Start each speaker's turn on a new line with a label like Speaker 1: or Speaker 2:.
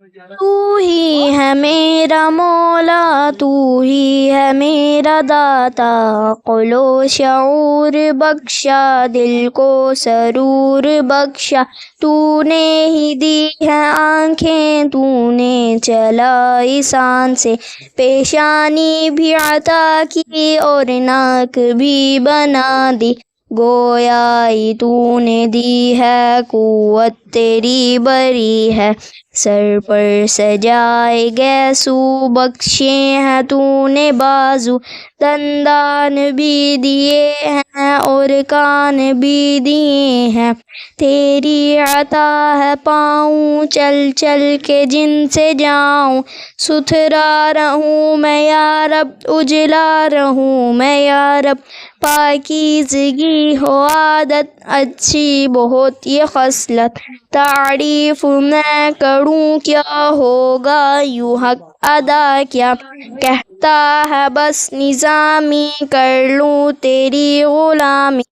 Speaker 1: تو ہی ہے میرا مولا، تو ہی ہے میرا داتا، عقل و شعور بخشا، دل کو سرور بخشا، تو نے ہی دی ہے آنکھیں، تو نے چلائی سانسیں، پیشانی بھی عطا کی اور ناک بھی بنا دی، گویائی تو نے دی ہے، قوت تیری بری ہے، سر پر سجائے گیسو، بخشے ہیں تو نے بازو، دندان بھی دیے ہیں اور کان بھی دیے ہیں، تیری عطا ہے پاؤں چل چل کے جن سے جاؤں، ستھرا رہوں میں یا رب، اجلا رہوں میں یا رب، پاکیزگی ہو عادت، اچھی بہت یہ خصلت، تعریف میں کروں کیا، ہوگا یوں حق ادا کیا، کہتا ہے بس نظامی، کر لوں تیری غلامی،